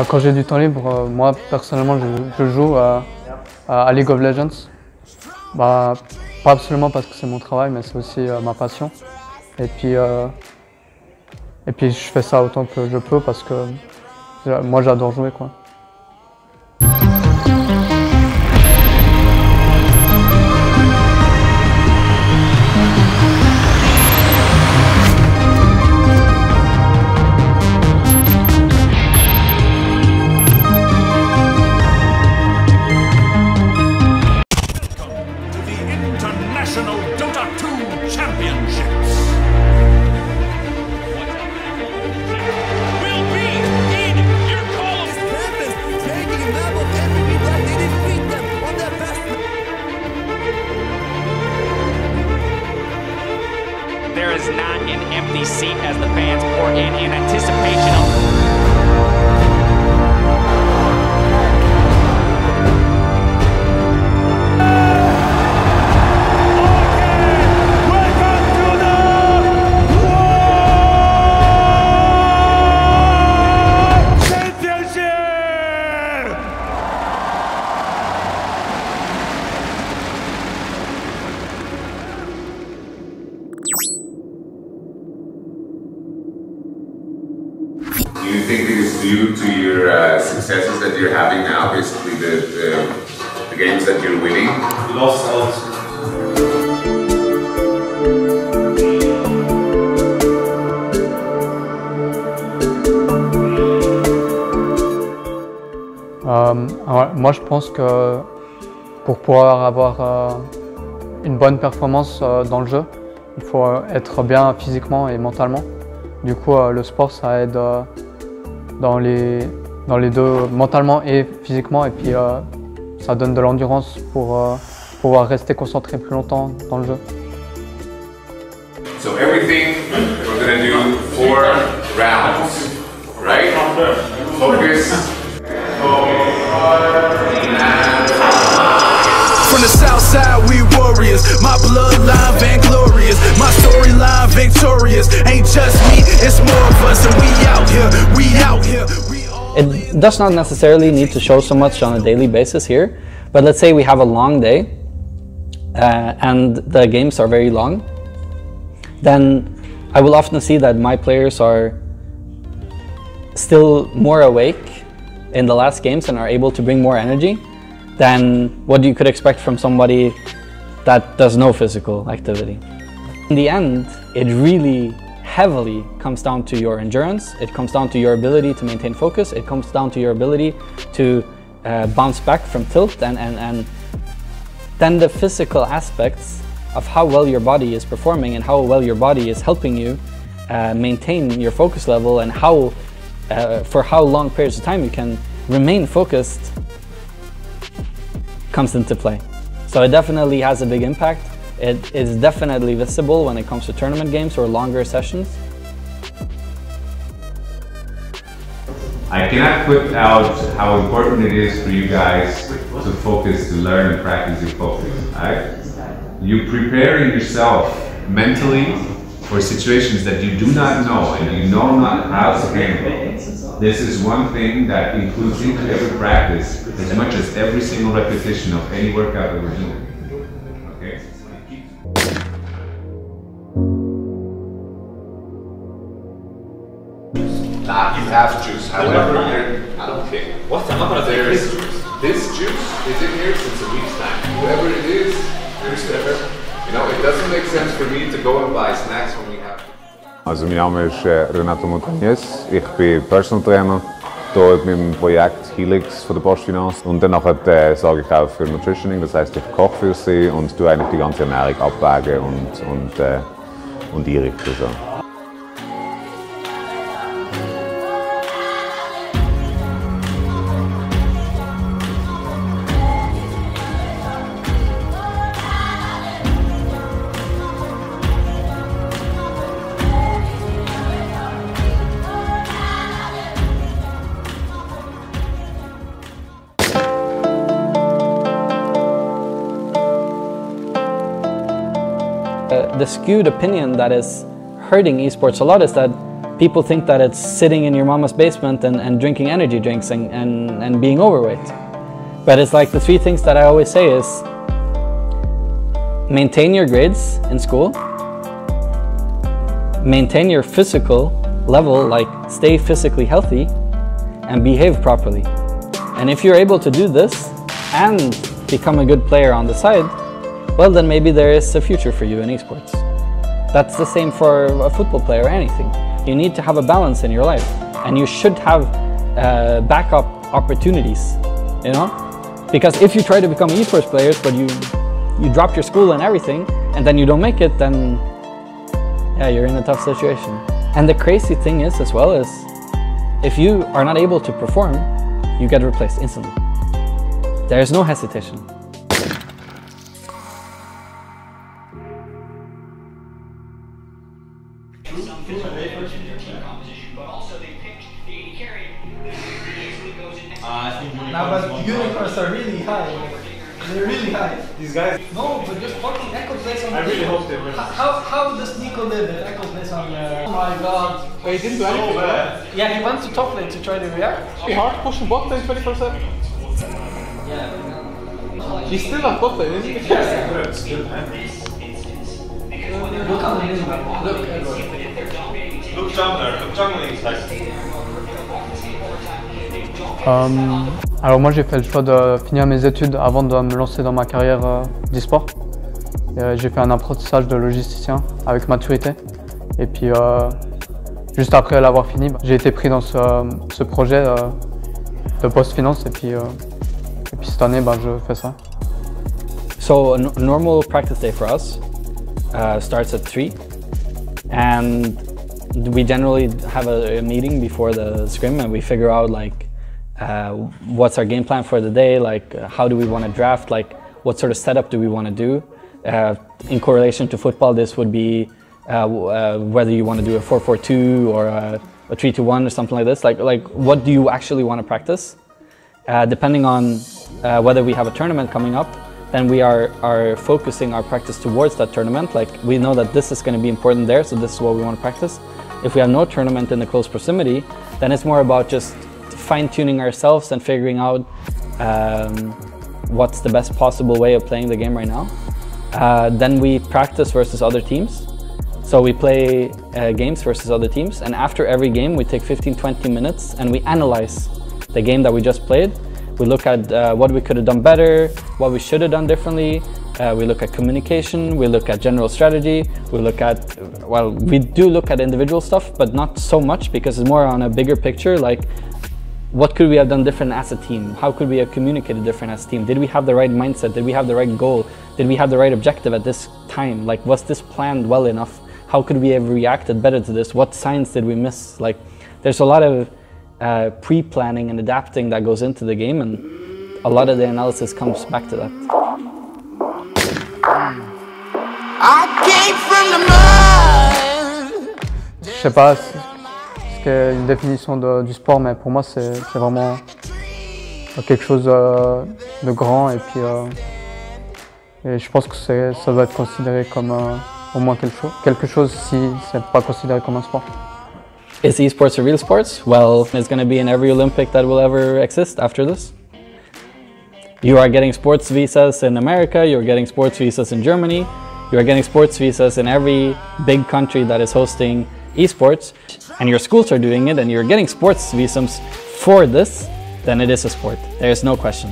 Quand j'ai du temps libre, moi personnellement je joue à League of Legends. Pas absolument parce que c'est mon travail, mais c'est aussi ma passion. Et puis je fais ça autant que je peux parce que moi j'adore jouer, quoi. International Dota 2 Championships. Will be in your call. Tempest taking a map of every that they defeat them on their best. There is not an empty seat as the fans pour in anticipation of. Do you think it is due to your successes that you're having now, basically the games that you're winning? Lost out. Moi je pense que pour pouvoir avoir une bonne performance dans le jeu, il faut être bien physiquement et mentalement. Du coup, le sport, ça aide dans les deux, mentalement et physiquement, et puis ça donne de l'endurance pour pouvoir rester concentré plus longtemps dans le jeu. So everything, we're gonna do 4 rounds, right? Focus. From the south side, we warriors. My bloodline vainglorious. My storyline victorious. Ain't just me, it's more of us, and we out here. We out here. It does not necessarily need to show so much on a daily basis here, but let's say we have a long day and the games are very long, then I will often see that my players are still more awake in the last games and are able to bring more energy than what you could expect from somebody that does no physical activity. In the end, it really heavily comes down to your endurance, it comes down to your ability to maintain focus, it comes down to your ability to bounce back from tilt, and then the physical aspects of how well your body is performing and how well your body is helping you maintain your focus level, and how for how long periods of time you can remain focused comes into play. So it definitely has a big impact. It is definitely visible when it comes to tournament games or longer sessions. I cannot put out how important it is for you guys to focus, to learn and practice your focus. Right? You preparing yourself mentally for situations that you do not know and you know not how to handle. This is one thing that includes into every practice as much as every single repetition of any workout that we're doing. Okay? Nah, you have juice. However, I don't care. What? I'm not gonna take There's this juice is in here since a week's time. Whoever it is, there's you know, it doesn't make sense for me to go and buy snacks when we have. Also mein Name ist Renato Montañez, ich bin Personal Trainer hier mit dem Projekt Helix von der Postfinance und dann sorge ich auch für Nutritioning, das heißt ich koche für sie und tue eigentlich die ganze Ernährung abwägen und einrichten. So. The skewed opinion that is hurting esports a lot is that people think that it's sitting in your mama's basement and drinking energy drinks and being overweight. But it's like the 3 things that I always say is maintain your grades in school, maintain your physical level, like stay physically healthy, and behave properly. And if you're able to do this and become a good player on the side, well, then maybe there is a future for you in esports. That's the same for a football player or anything. You need to have a balance in your life, and you should have backup opportunities, you know? Because if you try to become esports players, but you drop your school and everything, and then you don't make it, then yeah, you're in a tough situation. And the crazy thing is, as well, is if you are not able to perform, you get replaced instantly. There is no hesitation. Now, but unicorns are really high. They're really high. These guys. No, but just fucking Echo plays on. I really hope they win. How does Nico live if Echo plays on? Oh my god. But he didn't do anything. So bad. Yeah, he went to top lane to try to react. He hard pushing bot lane 24/7. Yeah. He's still at bot lane, isn't he? Yeah. Look on the mid. Look jungler. Look jungling is like. Alors moi j'ai fait le choix de finir mes études avant de me lancer dans ma carrière d'e-sport. J'ai fait un apprentissage de logisticien avec maturité. Et puis juste après l'avoir fini, j'ai été pris dans ce projet de post-finance et puis cette année je fais ça. So a normal practice day for us starts at 3, and we generally have a meeting before the scrim, and we figure out like what's our game plan for the day, like how do we want to draft, like what sort of setup do we want to do. In correlation to football, this would be whether you want to do a 4-4-2 or a 3-2-1 or something like this. Like what do you actually want to practice? Depending on whether we have a tournament coming up, then we are focusing our practice towards that tournament. Like we know that this is going to be important there, so this is what we want to practice. If we have no tournament in the close proximity, then it's more about just fine-tuning ourselves and figuring out what's the best possible way of playing the game right now. Then we practice versus other teams. So we play games versus other teams, and after every game we take 15-20 minutes and we analyze the game that we just played. We look at what we could have done better, what we should have done differently. We look at communication, we look at general strategy, we look at, well, we do look at individual stuff, but not so much because it's more on a bigger picture, like what could we have done different as a team? How could we have communicated different as a team? Did we have the right mindset? Did we have the right goal? Did we have the right objective at this time? Like, was this planned well enough? How could we have reacted better to this? What signs did we miss? Like, there's a lot of pre-planning and adapting that goes into the game, and a lot of the analysis comes back to that. I came from the mud. Je sais pas ce qu'est une définition du sport, mais pour moi c'est vraiment quelque chose de grand, et puis et je pense que ça doit être considéré comme au moins quelque chose si c'est pas considéré comme un sport. Is esports a real sports? Well, it's going to be in every Olympic that will ever exist after this. You are getting sports visas in America, you're getting sports visas in Germany, you are getting sports visas in every big country that is hosting esports, and your schools are doing it, and you're getting sports visums for this, then it is a sport. There is no question.